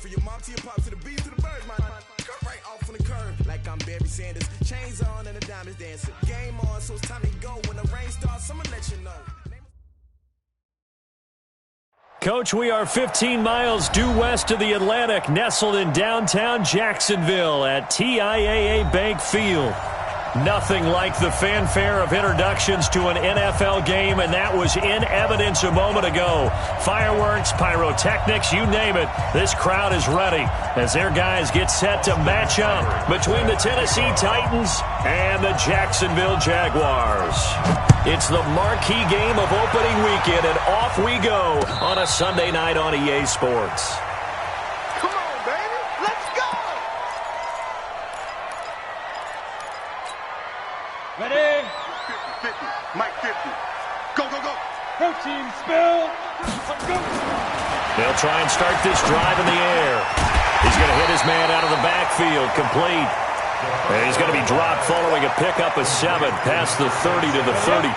For your mom to your pop to the beat to the bird, man. Cut right off on the curb like I'm Barry Sanders. Chains on and the diamonds dancing. Game on, so it's time to go. When the rain starts, I'ma let you know. Coach, we are 15 miles due west of the Atlantic, nestled in downtown Jacksonville at TIAA Bank Field. Nothing like the fanfare of introductions to an NFL game, and that was in evidence a moment ago. Fireworks, pyrotechnics, you name it. This crowd is ready as their guys get set to match up between the Tennessee Titans and the Jacksonville Jaguars. It's the marquee game of opening weekend, and off we go on a Sunday night on EA Sports. Come on, baby. Let's go. Ready? 50, Mike 50. Go, go, go. Protein spill. Go. They'll try and start this drive in the air. He's going to hit his man out of the backfield, complete. And he's going to be dropped following a pickup of 7 past the 30 to the 32.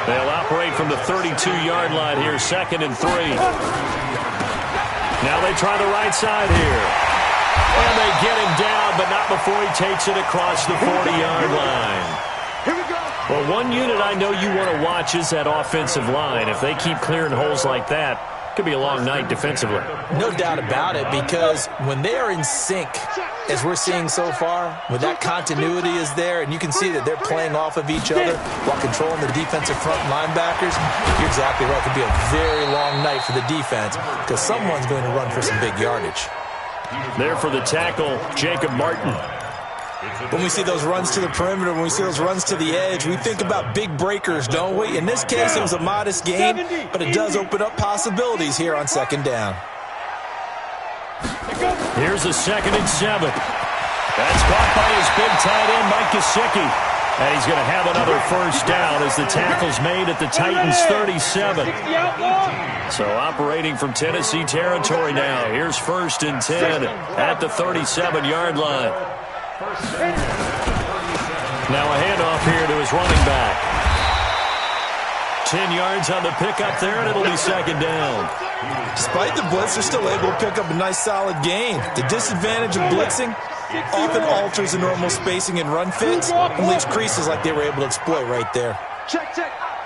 They'll operate from the 32-yard line here, 2nd and 3. Now they try the right side here. And they get him down, but not before he takes it across the 40-yard line. Here we go. Well, one unit I know you want to watch is that offensive line. If they keep clearing holes like that, it could be a long night defensively. No doubt about it, because when they are in sync, as we're seeing so far, when that continuity is there, and you can see that they're playing off of each other while controlling the defensive front linebackers, you're exactly right. It could be a very long night for the defense because someone's going to run for some big yardage. There for the tackle, Jacob Martin. When we see those runs to the perimeter, when we see those runs to the edge, we think about big breakers, don't we? In this case, it was a modest gain, but it does open up possibilities here on 2nd down. Here's a 2nd and 7. That's caught by his big tight end, Mike Gesicki. And he's going to have another first down as the tackle's made at the Titans' 37. So operating from Tennessee territory now. Here's 1st and 10 at the 37-yard line. Now a handoff here to his running back. 10 yards on the pickup there, and it'll be 2nd down. Despite the blitz, they're still able to pick up a nice solid gain. The disadvantage of blitzing often alters the normal spacing and run fits and leaves creases like they were able to exploit right there. Check.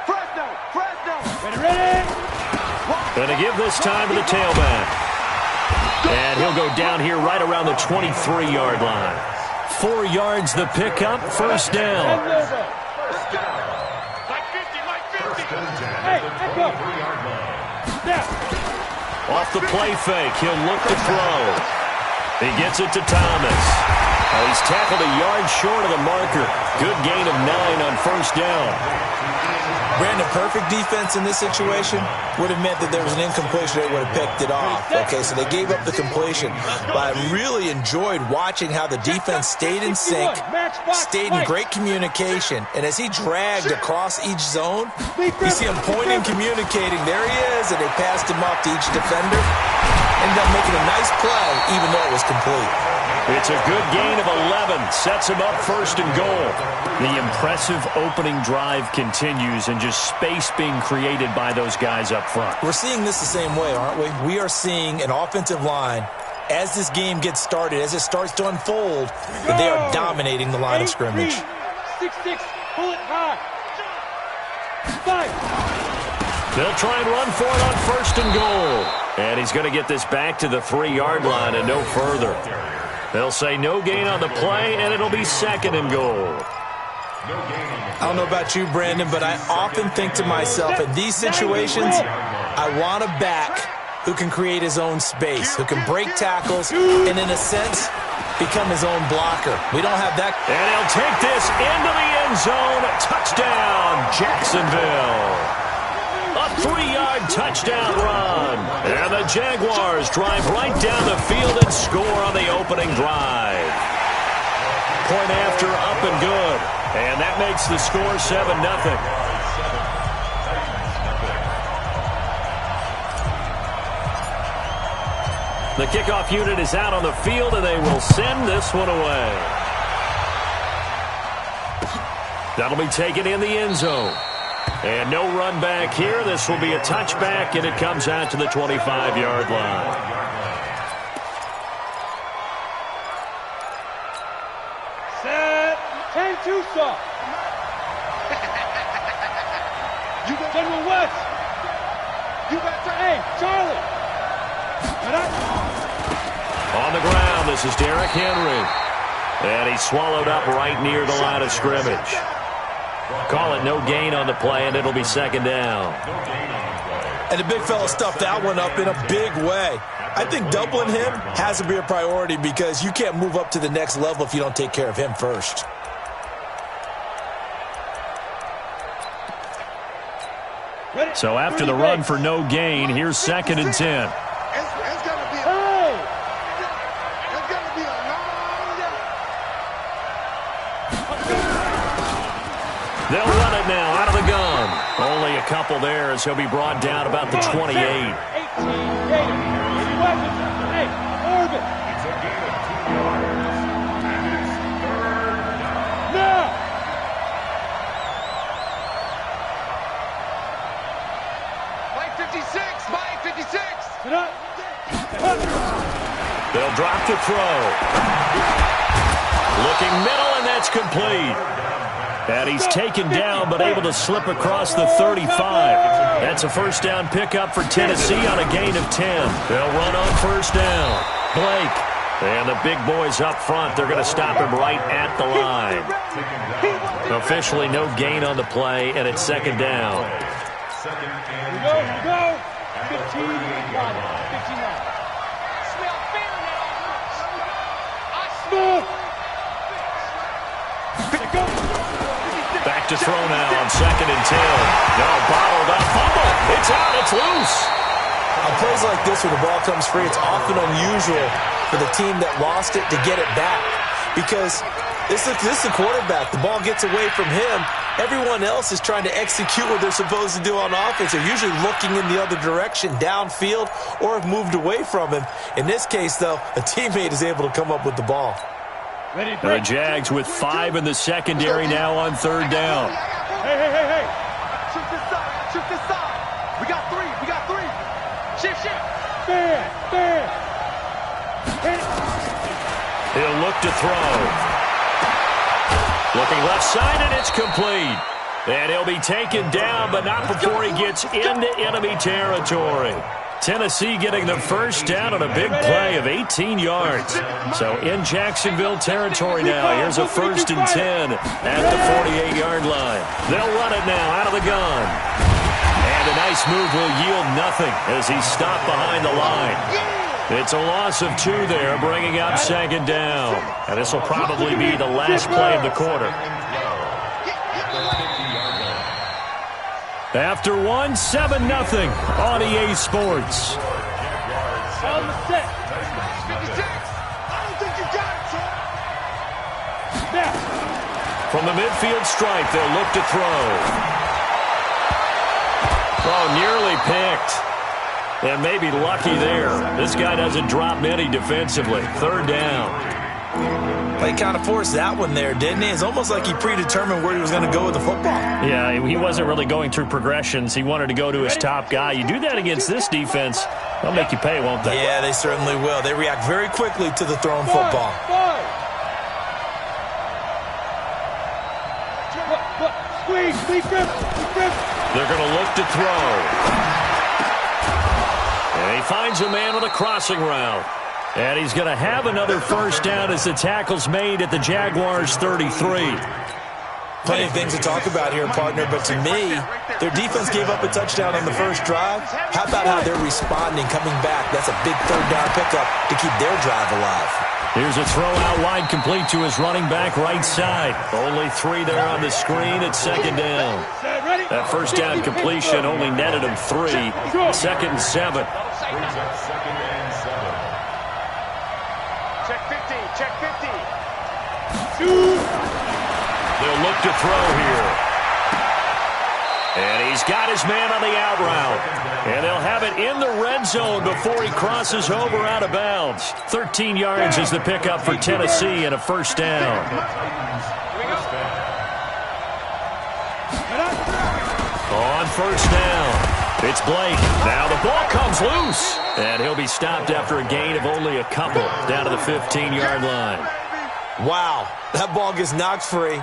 Fresno. Ready? Going to give this time to the tailback. And he'll go down here right around the 23-yard line. 4 yards the pickup, 1st down. Hey, let's go. Off the play fake, he'll look to throw. He gets it to Thomas. Oh, he's tackled a yard short of the marker. Good gain of 9 on 1st down. Brandon, perfect defense in this situation would have meant that there was an incompletion. They would have picked it off. Okay, so they gave up the completion. But I really enjoyed watching how the defense stayed in sync, stayed in great communication. And as he dragged across each zone, you see him pointing, communicating. There he is, and they passed him off to each defender. Ended up making a nice play, even though it was complete. It's a good gain of 11. Sets him up 1st and goal. The impressive opening drive continues and just space being created by those guys up front. We're seeing this the same way, aren't we? We are seeing an offensive line, as this game gets started, as it starts to unfold, that they are dominating the line of scrimmage. 6-6, pull it high. 5. They'll try and run for it on 1st and goal. And he's going to get this back to the 3-yard line and no further. They'll say no gain on the play, and it'll be 2nd and goal. I don't know about you, Brandon, but I often think to myself, in these situations, I want a back who can create his own space, who can break tackles, and in a sense, become his own blocker. We don't have that. And he'll take this into the end zone. Touchdown, Jacksonville. A 3-yard touchdown run. And the Jaguars drive right down the field and score on the opening drive. Point after, up and good. And that makes the score 7-0. The kickoff unit is out on the field, and they will send this one away. That'll be taken in the end zone. And no run back here. This will be a touchback, and it comes out to the 25-yard line. too soft. General West. You got to. Hey, Charlie. On the ground, this is Derrick Henry. And he's swallowed up right near the line of scrimmage. Call it no gain on the play, and it'll be second down. And the big fella stuffed that one up in a big way. I think doubling him has to be a priority because you can't move up to the next level if you don't take care of him first. So after the run for no gain, here's second and 10. It's gonna be a long day. They'll run it now out of the gun. Only a couple there as he'll be brought down about the 28. 18 Gators. Hey, orbit. Now. Mike 56, Mike 56. They'll drop to throw. Looking middle, and that's complete. And he's taken down, but able to slip across the 35. That's a first down pickup for Tennessee on a gain of 10. They'll run on first down. Blake. And the big boys up front, they're going to stop him right at the line. Officially no gain on the play, and it's second down. Here we go. 15 9. 15 9. Smooth. Back to throw now on second and 10. No, bottled up. Fumble. It's out. It's loose. On plays like this where the ball comes free, it's often unusual for the team that lost it to get it back because this is the quarterback. The ball gets away from him. Everyone else is trying to execute what they're supposed to do on offense. They're usually looking in the other direction, downfield, or have moved away from him. In this case, though, a teammate is able to come up with the ball. The Jags with 5 in the secondary now on third down. Hey. Shoot this side, shoot this side. We got three. Shift. Stand. He'll look to throw. Looking left side, and it's complete. And he'll be taken down, but not before he gets into enemy territory. Tennessee getting the first down on a big play of 18 yards. So in Jacksonville territory now. Here's a first and 10 at the 48-yard line. They'll run it now out of the gun. And a nice move will yield nothing as he's stopped behind the line. It's a loss of 2 there, bringing up second down. And this will probably be the last play of the quarter. After 1, 7-0 on EA Sports. On the set. 56. I don't think you got it, sir. Now. From the midfield stripe, they'll look to throw. Oh, nearly picked. And maybe lucky there. This guy doesn't drop many defensively. Third down. He kind of forced that one there, didn't he? It's almost like he predetermined where he was going to go with the football. Yeah, he wasn't really going through progressions. He wanted to go to his top guy. You do that against this defense, they'll make you pay, won't they? Yeah, they certainly will. They react very quickly to the thrown football. Squeeze, grip. They're going to look to throw. And he finds a man with a crossing route. And he's going to have another first down as the tackle's made at the Jaguars' 33. Plenty of things to talk about here, partner, but to me, their defense gave up a touchdown on the first drive. How about how they're responding, coming back? That's a big third down pickup to keep their drive alive. Here's a throw out wide, complete to his running back right side. Only 3 there on the screen at second down. That first down completion only netted him 3. Second and 7. Check 50. They'll look to throw here. And he's got his man on the out route. And they'll have it in the red zone before he crosses over out of bounds. 13 yards is the pickup for Tennessee and a first down. On first down, it's Blake. Now the ball comes loose. And he'll be stopped after a gain of only a couple down to the 15-yard line. Wow, that ball gets knocked free.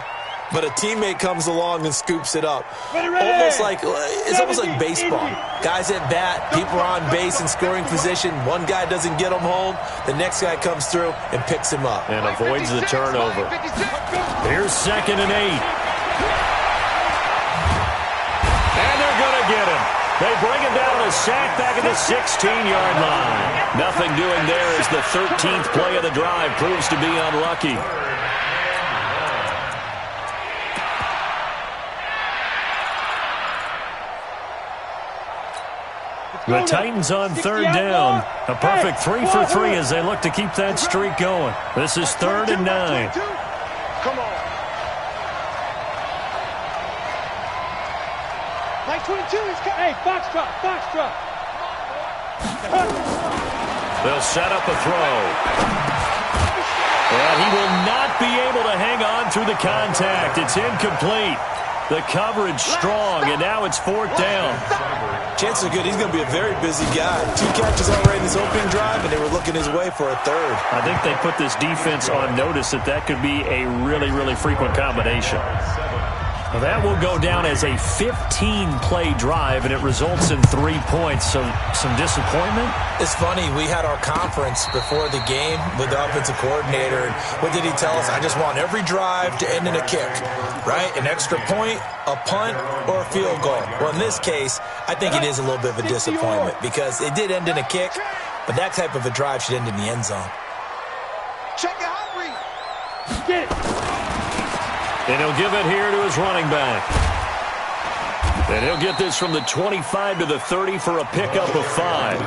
but a teammate comes along and scoops it up. It's almost like baseball. Guys at bat, people are on base in scoring position. One guy doesn't get him home. The next guy comes through and picks him up. And avoids the turnover. Here's 2nd and 8. And they're going to get him. They bring him down a sack back at the 16-yard line. Nothing doing there as the 13th play of the drive proves to be unlucky. The Titans on 3rd down. A perfect 3 for 3 as they look to keep that streak going. This is 3rd and 9. Come on. 922 is coming. Hey, Foxtrot. They'll set up a throw. And he will not be able to hang on through the contact. It's incomplete. The coverage strong, and now it's 4th down. Chances are good he's going to be a very busy guy. 2 catches already in his opening drive, and they were looking his way for a 3rd. I think they put this defense on notice that could be a really, really frequent combination. Well, that will go down as a 15-play drive, and it results in 3 points. So some disappointment? It's funny. We had our conference before the game with the offensive coordinator. And what did he tell us? I just want every drive to end in a kick, right? An extra point, a punt, or a field goal. Well, in this case, I think it is a little bit of a disappointment because it did end in a kick, but that type of a drive should end in the end zone. Check it out, Reed. Get it. And he'll give it here to his running back. And he'll get this from the 25 to the 30 for a pickup of 5.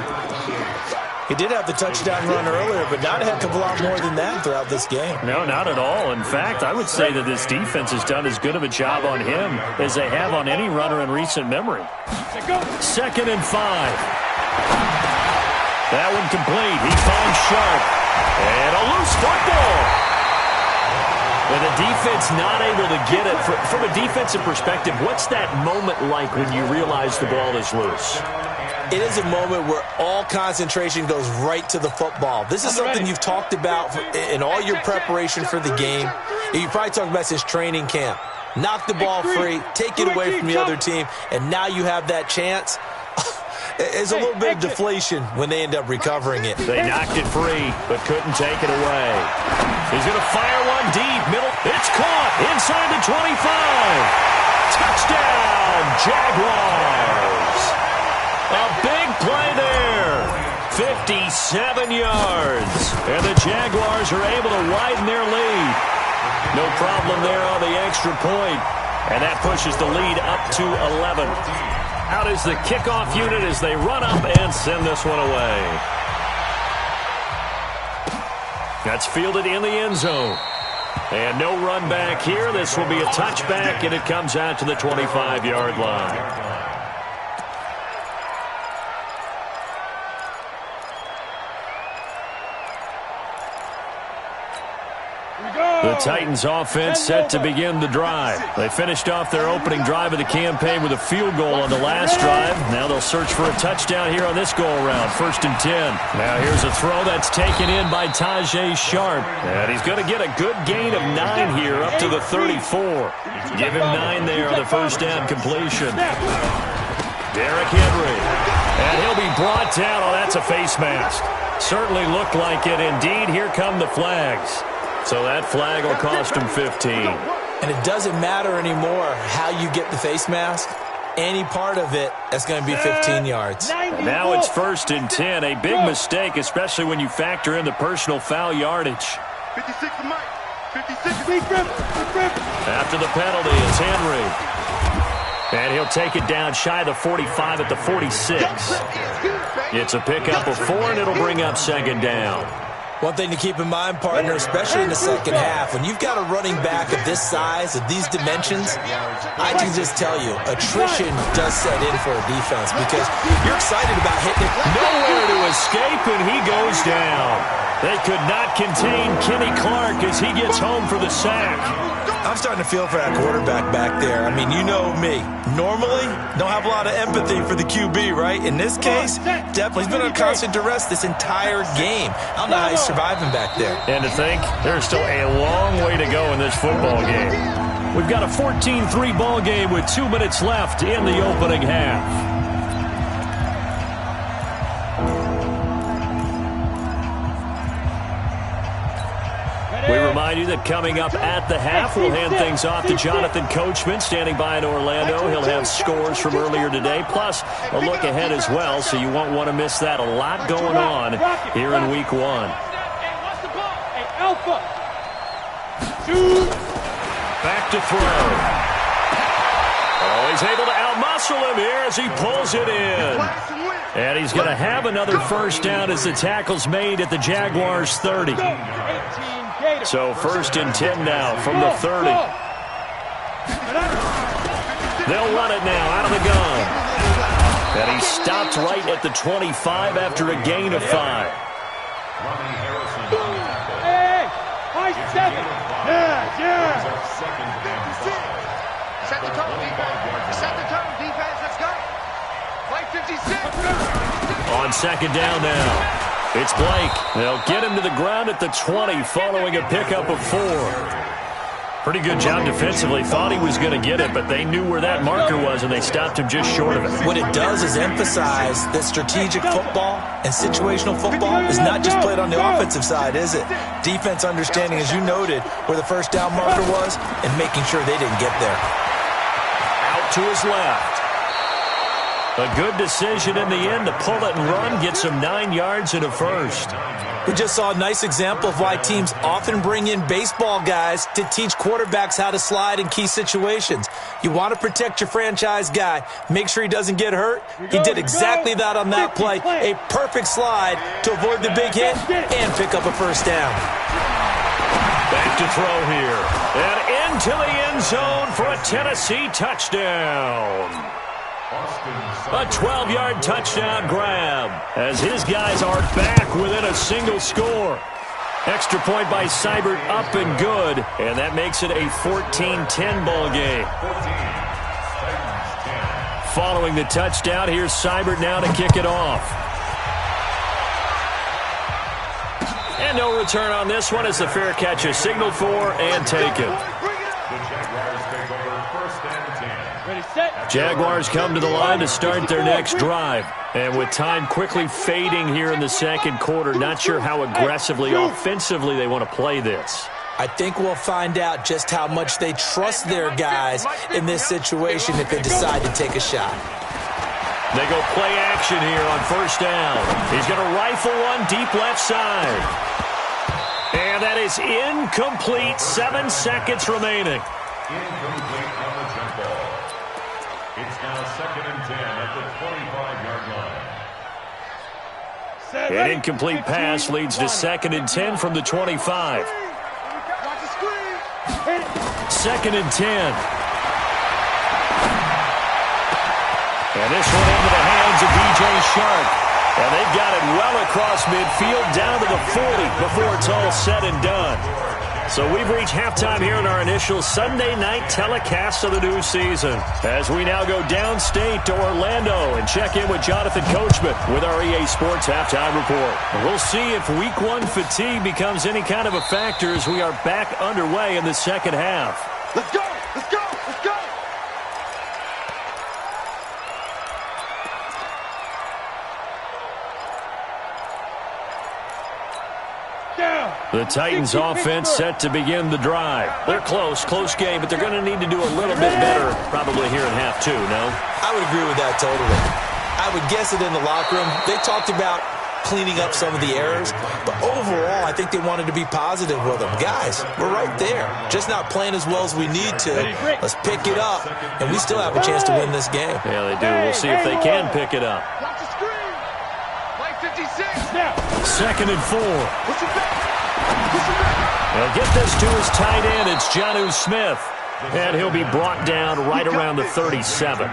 He did have the touchdown run earlier, but not a heck of a lot more than that throughout this game. No, not at all. In fact, I would say that this defense has done as good of a job on him as they have on any runner in recent memory. 2nd and 5. That one complete. He finds Sharp. And a loose football. And the defense not able to get it. From a defensive perspective, what's that moment like when you realize the ball is loose? It is a moment where all concentration goes right to the football. This is something you've talked about in all your preparation for the game. You probably talked about since training camp. Knock the ball free, take it away from the other team, and now you have that chance. It's a little bit of deflation when they end up recovering it. They knocked it free, but couldn't take it away. He's going to fire one deep, middle. It's caught inside the 25. Touchdown, Jaguars. A big play there. 57 yards. And the Jaguars are able to widen their lead. No problem there on the extra point. And that pushes the lead up to 11. Out is the kickoff unit as they run up and send this one away. That's fielded in the end zone. And no run back here. This will be a touchback, and it comes out to the 25-yard line. The Titans offense set to begin the drive. They finished off their opening drive of the campaign with a field goal on the last drive. Now they'll search for a touchdown here on this go-around. 1st and 10. Now here's a throw that's taken in by Tajay Sharp. And he's going to get a good gain of 9 here up to the 34. Give him 9 there on the first down completion. Derrick Henry. And he'll be brought down. Oh, that's a face mask. Certainly looked like it. Indeed, here come the flags. So that flag will cost him 15. And it doesn't matter anymore how you get the face mask. Any part of it, that's going to be 15 yards. Now it's 1st and 10. A big mistake, especially when you factor in the personal foul yardage. 56 to Mike. 56. After the penalty, it's Henry. And he'll take it down shy of the 45 at the 46. It's a pickup of 4, and it'll bring up 2nd down. One thing to keep in mind, partner, especially in the second half, when you've got a running back of this size, of these dimensions, I can just tell you, attrition does set in for a defense because you're excited about hitting it. Nowhere to escape, and he goes down. They could not contain Kenny Clark as he gets home for the sack. I'm starting to feel for that quarterback back there. I mean, you know me. Normally, don't have a lot of empathy for the QB, right? In this case, definitely. He's been under constant duress this entire game. I don't know how he's surviving back there. And to think, there's still a long way to go in this football game. We've got a 14-3 ball game with 2 minutes left in the opening half. We remind you that coming up at the half, we'll hand things off to Jonathan Coachman, standing by in Orlando. He'll have scores from earlier today, plus a look ahead as well, so you won't want to miss that. A lot going on here in Week 1. Alpha. Back to throw. Oh, he's able to outmuscle him here as he pulls it in. And he's going to have another first down as the tackle's made at the Jaguars' 30. So 1st and 10 now from the 30. They'll run it now out of the gun. And he stopped right at the 25 after a gain of 5. High 7. Yeah. Set the tone, defense. Set the tone, defense. Let's go. Play 56. On 2nd down now. It's Blake. They'll get him to the ground at the 20 following a pickup of 4. Pretty good job defensively. Thought he was going to get it, but they knew where that marker was, and they stopped him just short of it. What it does is emphasize that strategic football and situational football is not just played on the offensive side, is it? Defense understanding, as you noted, where the first down marker was and making sure they didn't get there. Out to his left. A good decision in the end to pull it and run, get some 9 yards and a first. We just saw a nice example of why teams often bring in baseball guys to teach quarterbacks how to slide in key situations. You want to protect your franchise guy. Make sure he doesn't get hurt. He did exactly that on that play. A perfect slide to avoid the big hit and pick up a first down. Back to throw here. And into the end zone for a Tennessee touchdown. A 12-yard touchdown grab as his guys are back within a single score. Extra point by Seibert up and good, and that makes it a 14-10 ball game. Following the touchdown, here's Seibert now to kick it off. And no return on this one as the fair catch is signaled for and taken. Jaguars come to the line to start their next drive. And with time quickly fading here in the second quarter, not sure how aggressively, offensively they want to play this. I think we'll find out just how much they trust their guys in this situation if they decide to take a shot. They go play action here on first down. He's going to rifle one deep left side. And that is incomplete. 7 seconds remaining. Incomplete on the jump ball. It's now 2nd and 10 at the 25-yard line. An incomplete pass leads to 2nd and 10 from the 25. 2nd and 10. And this one into the hands of DJ Shark. And they've got it well across midfield down to the 40 before it's all said and done. So we've reached halftime here in our initial Sunday night telecast of the new season as we now go downstate to Orlando and check in with Jonathan Coachman with our EA Sports Halftime Report. And we'll see if Week 1 fatigue becomes any kind of a factor as we are back underway in the second half. Let's go! Let's go! Let's go! The Titans offense set to begin the drive. They're close game, but they're going to need to do a little bit better probably here in half 2, no? I would agree with that totally. I would guess it in the locker room. They talked about cleaning up some of the errors, but overall, I think they wanted to be positive with them. Guys, we're right there. Just not playing as well as we need to. Let's pick it up, and we still have a chance to win this game. Yeah, they do. We'll see if they can pick it up. Watch the screen! Play 56! Now! 2nd and 4. Push it back! Push it back! They'll get this to his tight end. It's Jonnu Smith. And he'll be brought down right around the 37.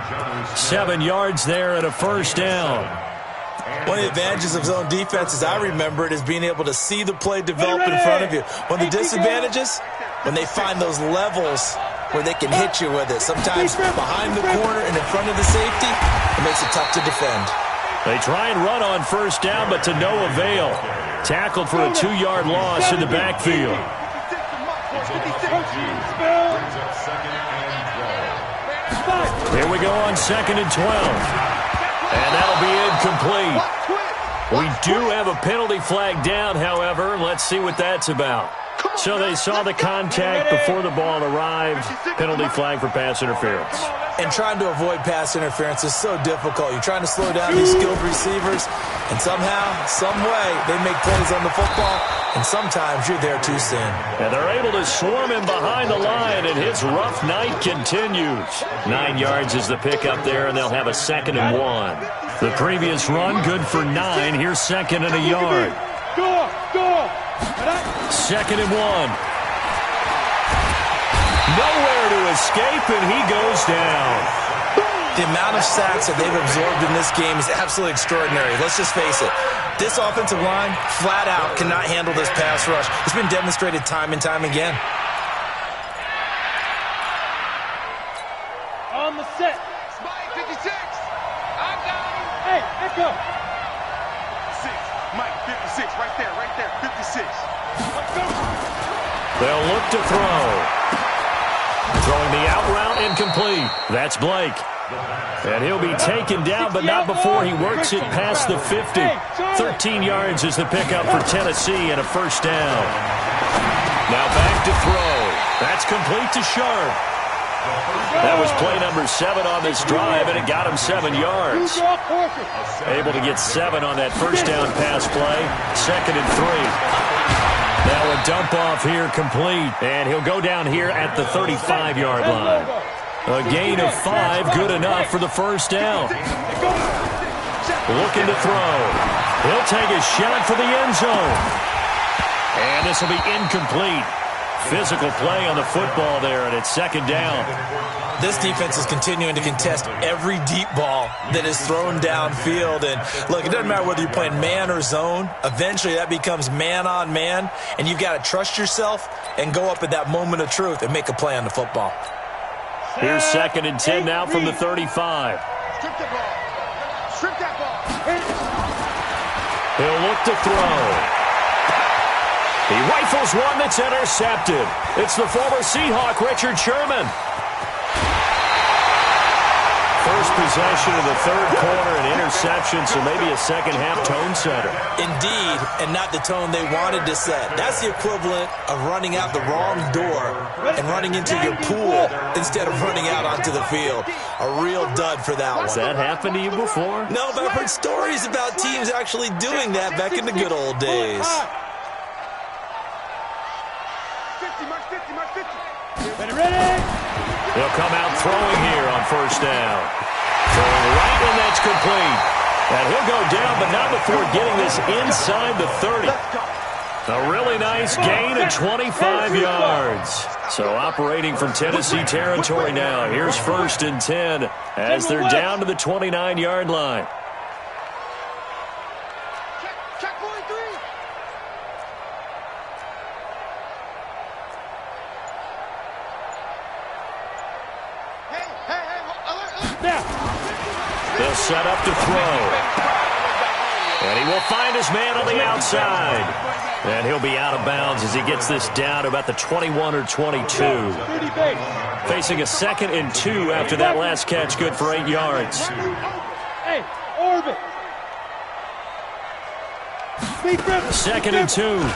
7 yards there and a first down. One of the advantages of zone defense, as I remember it, is being able to see the play develop in front of you. One of the disadvantages, when they find those levels where they can hit you with it. Sometimes behind the corner and in front of the safety, it makes it tough to defend. They try and run on first down, but to no avail. Tackled for a 2-yard loss in the backfield. second and 12. Here we go on 2nd and 12. And that'll be incomplete. We do have a penalty flag down, however. Let's see what that's about. So they saw the contact before the ball arrived. Penalty flag for pass interference. And trying to avoid pass interference is so difficult. You're trying to slow down these skilled receivers, and somehow, some way, they make plays on the football, and sometimes you're there too soon. And they're able to swarm him behind the line, and his rough night continues. 9 yards is the pickup there, and they'll have a 2nd and 1. The previous run, good for 9. Here's 2nd and a yard. 2nd and 1. Nowhere to escape, and he goes down. The amount of sacks that they've absorbed in this game is absolutely extraordinary. Let's just face it. This offensive line, flat out, cannot handle this pass rush. It's been demonstrated time and time again. On the set. Mike, 56. I got him. Hey, echo. 6. Mike, 56. Right there, 56. They'll look to throw. Throwing the out route, incomplete. That's Blake. And he'll be taken down, but not before he works it past the 50. 13 yards is the pickup for Tennessee and a first down. Now back to throw. That's complete to Sharp. That was play number 7 on this drive, and it got him 7 yards. Able to get 7 on that first down pass play. 2nd and 3. Now a dump off here complete, and he'll go down here at the 35-yard line. A gain of 5, good enough for the first down. Looking to throw. He'll take a shot for the end zone. And this will be incomplete. Physical play on the football there, and it's 2nd down. This defense is continuing to contest every deep ball that is thrown downfield. And look, it doesn't matter whether you're playing man or zone. Eventually, that becomes man on man, and you've got to trust yourself and go up at that moment of truth and make a play on the football. Here's 2nd and 10 now from the 35. Strip that ball. Strip that ball. He'll look to throw. He rifles one that's intercepted. It's the former Seahawk, Richard Sherman. First possession of the 3rd quarter, an interception, so maybe a second-half tone setter. Indeed, and not the tone they wanted to set. That's the equivalent of running out the wrong door and running into your pool instead of running out onto the field. A real dud for that one. Has that happened to you before? No, but I've heard stories about teams actually doing that back in the good old days. 50, Mark 50, Mark 50. Ready? He'll come out throwing here on first down. Throwing right, and that's complete. And he'll go down, but not before getting this inside the 30. A really nice gain of 25 yards. So operating from Tennessee territory now. Here's 1st and 10 as they're down to the 29-yard line. Check 43. They'll set up to throw. And he will find his man on the outside. And he'll be out of bounds as he gets this down to about the 21 or 22. Facing a 2nd and 2 after that last catch, good for 8 yards. Hey, orbit. 2nd and 2. And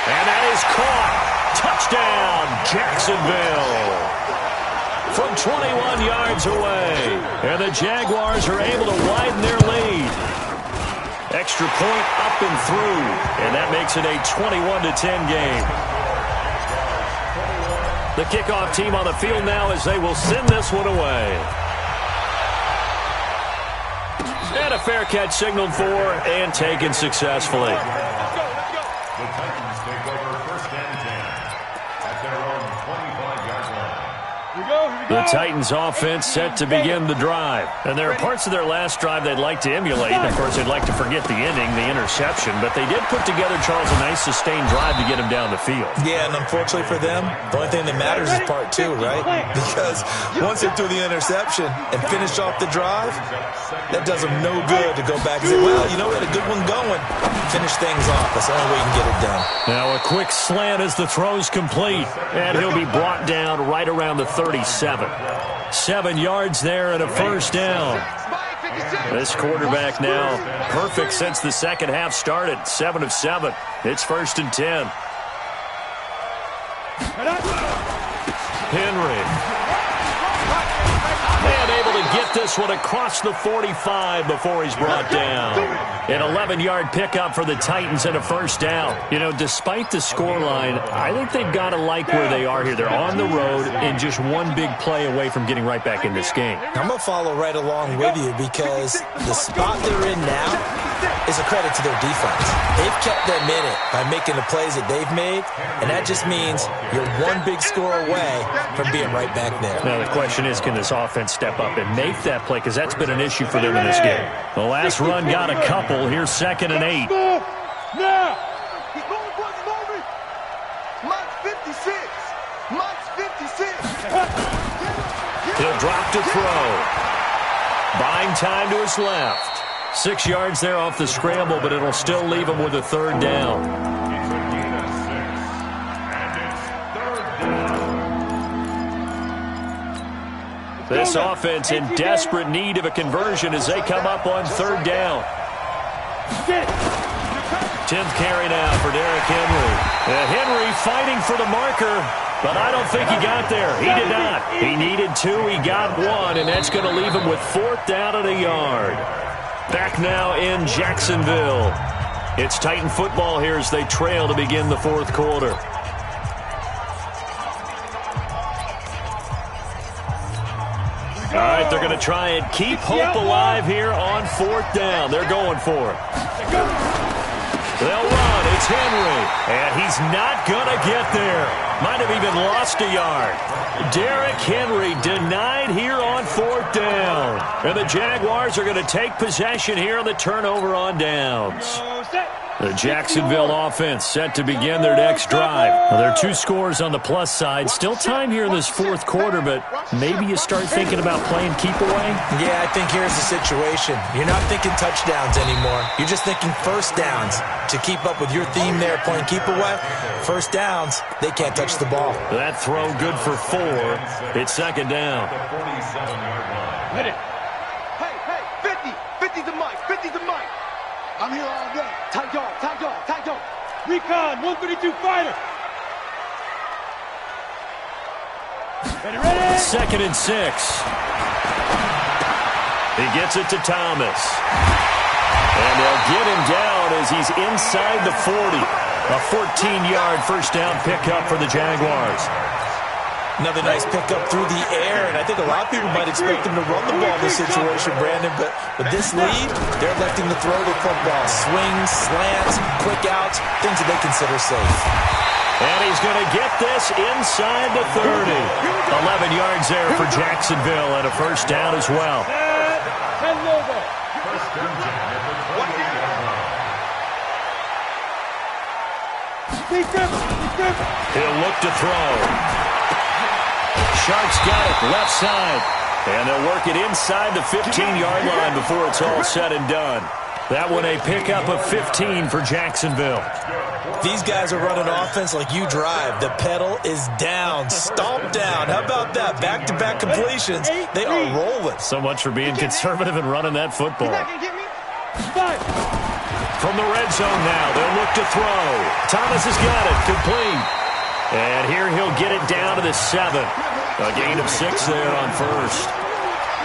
that is caught. Touchdown, Jacksonville. From 21 yards away. And the Jaguars are able to widen their lead. Extra point up and through. And that makes it a 21-10 game. The kickoff team on the field now as they will send this one away. And a fair catch signaled for and taken successfully. The Titans take over 1st and 10 at their own 25-yard line. The Titans offense set to begin the drive. And there are parts of their last drive they'd like to emulate. And, of course, they'd like to forget the ending, the interception. But they did put together, Charles, a nice sustained drive to get him down the field. Yeah, and unfortunately for them, the only thing that matters is part 2, right? Because once they threw the interception and finished off the drive, that does them no good to go back and say, well, you know, we had a good one going. finish things off. That's the only way you can get it done. Now a quick slant as the throw's complete, and he'll be brought down right around the 37. 7 yards there and a first down. This quarterback now perfect since the second half started. 7 of 7. It's 1st and 10. Henry. And able to get this one across the 45 before he's brought down. An 11-yard pickup for the Titans and a first down. You know, despite the scoreline, I think they've got to like where they are here. They're on the road and just one big play away from getting right back in this game. I'm going to follow right along with you because the spot they're in now is a credit to their defense. They've kept them in it by making the plays that they've made, and that just means you're one big score away from being right back there. Now the question is, can this offense step up and make that play? Because that's been an issue for them in this game. The last run got a couple. Here's 2nd and 8. Now! He's going for the moment! Mike's 56! Mike's 56! He'll drop to throw. Buying time to his left. 6 yards there off the scramble, but it'll still leave him with a third down. It's a gain of 6, and it's 3rd down. This offense in desperate need of a conversion as they come up on 3rd down. 10th carry now for Derrick Henry. Henry fighting for the marker, but I don't think he got there. He did not. He needed 2. He got 1, and that's going to leave him with 4th down and a yard. Back now in Jacksonville. It's Titan football here as they trail to begin the 4th quarter. All right, they're going to try and keep hope alive here on 4th down. They're going for it. They'll run. It's Henry. And he's not going to get there. Might have even lost a yard. Derrick Henry denied here on 4th down. And the Jaguars are going to take possession here on the turnover on downs. The Jacksonville offense set to begin their next drive. Well, there are 2 scores on the plus side. Still time here in this 4th quarter, but maybe you start thinking about playing keep away? Yeah, I think here's the situation. You're not thinking touchdowns anymore. You're just thinking first downs. To keep up with your theme there, playing keep away, first downs, they can't touch the ball. That throw good for 4. It's 2nd down. The 47-yard line. Hit it. Hey, 50. 50 to Mike. 50 to Mike. I'm here all day. Tight dog. Recon, 132 fighter. Ready. 2nd and 6. He gets it to Thomas. And they'll get him down as he's inside the 40. A 14-yard first down pickup for the Jaguars. Another nice pickup through the air, and I think a lot of people might expect him to run the ball in this situation, Brandon, but with this lead, they're electing to throw the football. Swings, slants, quick outs, things that they consider safe. And he's going to get this inside the 30. 11 yards there for Jacksonville and a first down as well. First and 10 at the 28-yard line. He'll look to throw. Sharks got it left side. And they'll work it inside the 15-yard line before it's all said and done. That one a pickup of 15 for Jacksonville. These guys are running offense like you drive. The pedal is down, stomped down. How about that? Back-to-back completions. They are rolling. So much for being conservative and running that football. From the red zone now, they'll look to throw. Thomas has got it, complete. And here he'll get it down to the 7. A gain of 6 there on first.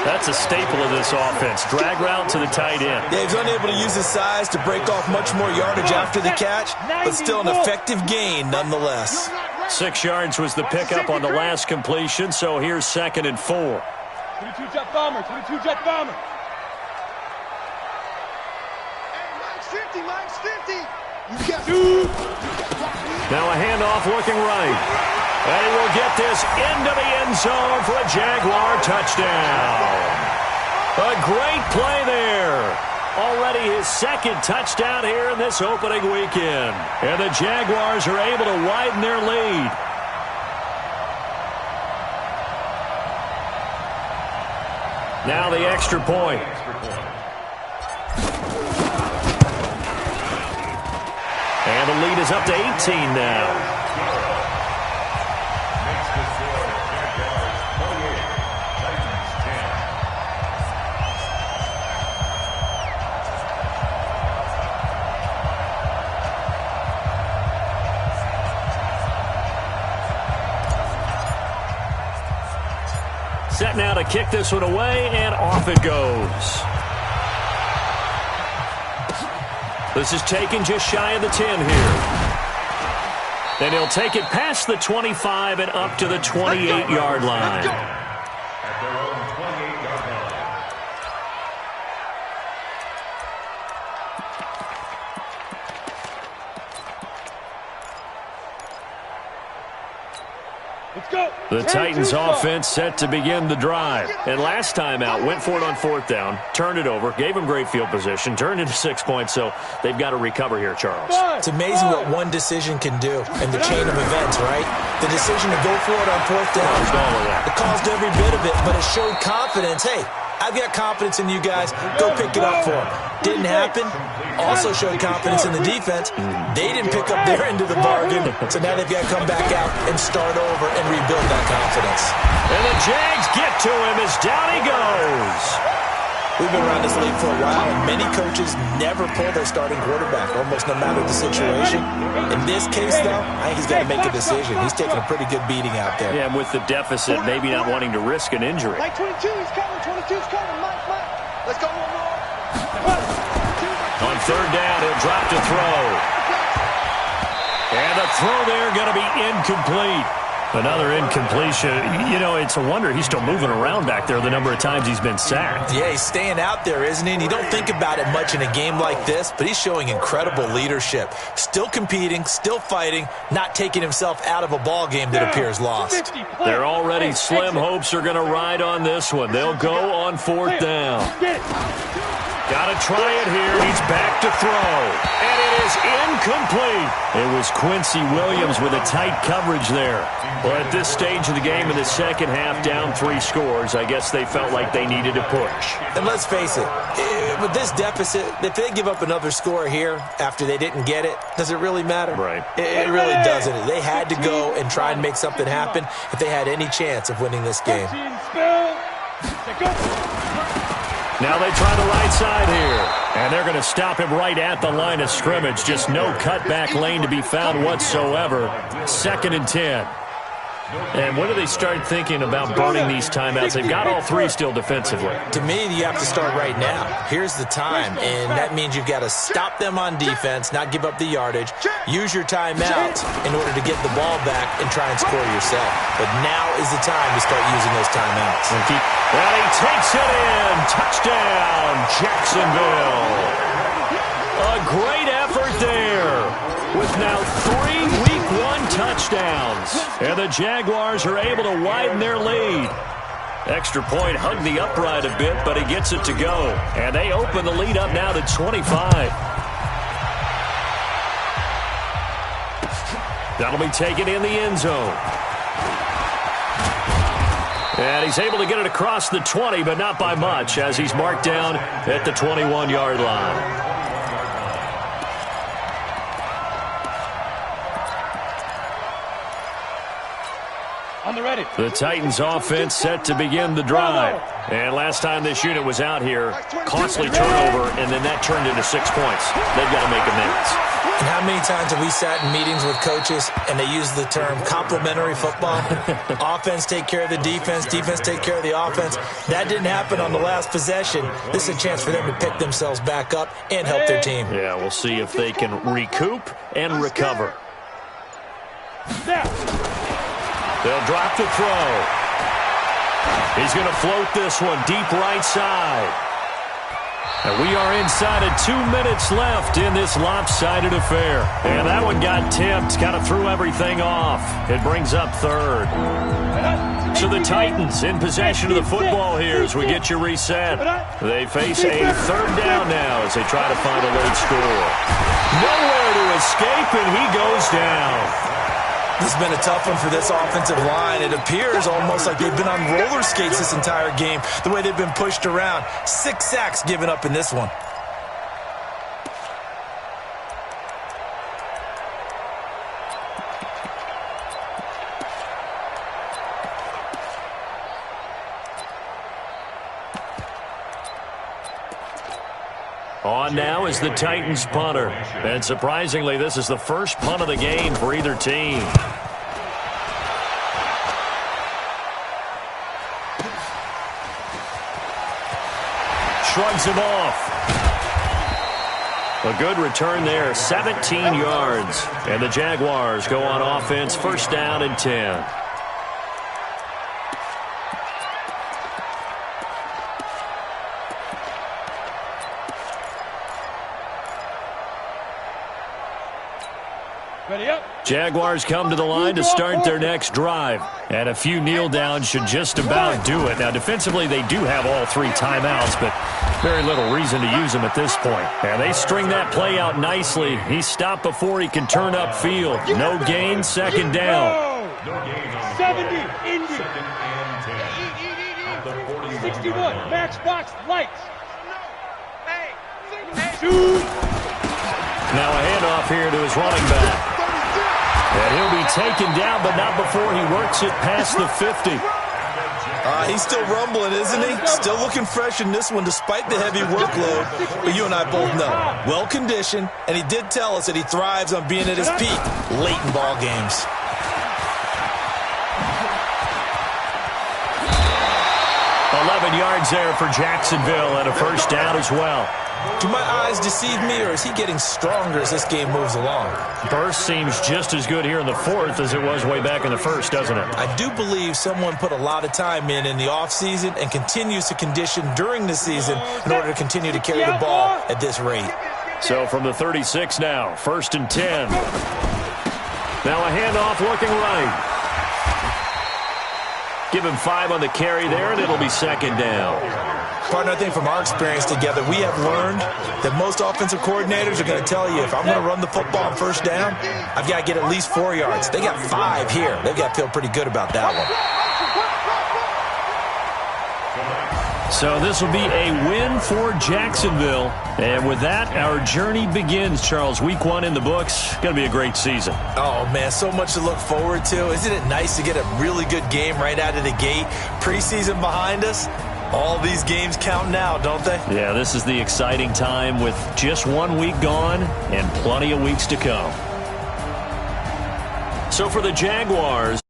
That's a staple of this offense. Drag route to the tight end. Yeah, he's unable to use his size to break off much more yardage after the catch, but still an effective gain nonetheless. 6 yards was the pickup on the last completion, so here's 2nd and 4. 22 jet bomber, 22 jet bomber. Hey, Mike's 50. You got Now a handoff looking right. And he will get this into the end zone for a Jaguar touchdown. A great play there. Already his 2nd touchdown here in this opening weekend. And the Jaguars are able to widen their lead. Now the extra point. And the lead is up to 18 now. Set now to kick this one away, and off it goes. This is taken just shy of the 10 here. Then he'll take it past the 25 and up to the 28-yard line. At their own 28-yard line. Let's go. The Titans offense set to begin the drive. And last time out, went for it on 4th down, turned it over, gave them great field position, turned into 6 points, so they've got to recover here, Charles. It's amazing what one decision can do in the chain of events, right? The decision to go for it on 4th down. It caused every bit of it, but it showed confidence. Hey, I've got confidence in you guys. Go pick it up for them. Didn't happen. Also showed confidence in the defense. They didn't pick up their end of the bargain, so now they've got to come back out and start over and rebuild that confidence. And the Jags get to him as down he goes. We've been around this league for a while, and many coaches never pull their starting quarterback, almost no matter the situation. In this case, though, I think he's got to make a decision. He's taking a pretty good beating out there. Yeah, with the deficit, maybe not wanting to risk an injury. Like 22, he's coming. 22's coming. Mike. Let's go one more. On 3rd down, he'll drop to throw. And the throw there going to be incomplete. Another incompletion. You know, it's a wonder he's still moving around back there the number of times he's been sacked. Yeah, he's staying out there, isn't he? And you don't think about it much in a game like this, but he's showing incredible leadership. Still competing, still fighting, not taking himself out of a ball game that appears lost. Their already slim hopes are going to ride on this one. They'll go on 4th down. Got to try it here. He's back to throw. And it is incomplete. It was Quincy Williams with a tight coverage there. Well, at this stage of the game in the second half, down 3 scores, I guess they felt like they needed to push. And let's face it, with this deficit, if they give up another score here after they didn't get it, does it really matter? Right. It really doesn't. They had to go and try and make something happen if they had any chance of winning this game. Now they try the right side here. And they're going to stop him right at the line of scrimmage. Just no cutback lane to be found whatsoever. 2nd and 10. And when do they start thinking about burning these timeouts? They've got all 3 still defensively. To me, you have to start right now. Here's the time, and that means you've got to stop them on defense, not give up the yardage, use your timeout in order to get the ball back and try and score yourself. But now is the time to start using those timeouts. And he takes it in. Touchdown, Jacksonville. A great effort there with now 3 Week 1 touchdowns. And the Jaguars are able to widen their lead. Extra point hugged the upright a bit, but he gets it to go. And they open the lead up now to 25. That'll be taken in the end zone. And he's able to get it across the 20, but not by much, as he's marked down at the 21-yard line. The Titans offense set to begin the drive. And last time this unit was out here, costly turnover, and then that turned into 6 points. They've got to make amends. And how many times have we sat in meetings with coaches and they use the term complementary football? Offense take care of the defense, defense take care of the offense. That didn't happen on the last possession. This is a chance for them to pick themselves back up and help their team. Yeah, we'll see if they can recoup and recover. They'll drop the throw. He's going to float this one deep right side. And we are inside of 2 minutes left in this lopsided affair. And that one got tipped, kind of threw everything off. It brings up 3rd. So the Titans in possession of the football here as we get you reset. They face a 3rd down now as they try to find a late score. Nowhere to escape, and he goes down. This has been a tough one for this offensive line. It appears almost like they've been on roller skates this entire game, the way they've been pushed around. 6 sacks given up in this one. On now is the Titans punter. And surprisingly, this is the first punt of the game for either team. Shrugs him off. A good return there, 17 yards. And the Jaguars go on offense, first down and 10. Ready up. Jaguars come to the line to start their next drive. And a few kneel downs should just about do it. Now, defensively, they do have all 3 timeouts, but very little reason to use them at this point. And they string that play out nicely. He's stopped before he can turn upfield. No gain, second down. No gain. 70, Indy. 61, max box, lights. Shoot. Now a handoff here to his running back. And he'll be taken down, but not before he works it past the 50. He's still rumbling, isn't he? Still looking fresh in this one despite the heavy workload. But you and I both know, well-conditioned, and he did tell us that he thrives on being at his peak late in ball games. Yards there for Jacksonville and a first down as well. Do my eyes deceive me, or is he getting stronger as this game moves along? Burst seems just as good here in the fourth as it was way back in the first, doesn't it? I do believe someone put a lot of time in the offseason and continues to condition during the season in order to continue to carry the ball at this rate. So from the 36 now, first and 10. Now a handoff looking right. Give him 5 on the carry there, and it'll be second down. Partner, I think from our experience together, we have learned that most offensive coordinators are going to tell you, if I'm going to run the football on first down, I've got to get at least 4 yards. They got 5 here. They've got to feel pretty good about that one. So this will be a win for Jacksonville. And with that, our journey begins, Charles. Week 1 in the books. Going to be a great season. Oh, man, so much to look forward to. Isn't it nice to get a really good game right out of the gate? Preseason behind us. All these games count now, don't they? Yeah, this is the exciting time with just 1 week gone and plenty of weeks to come. So for the Jaguars,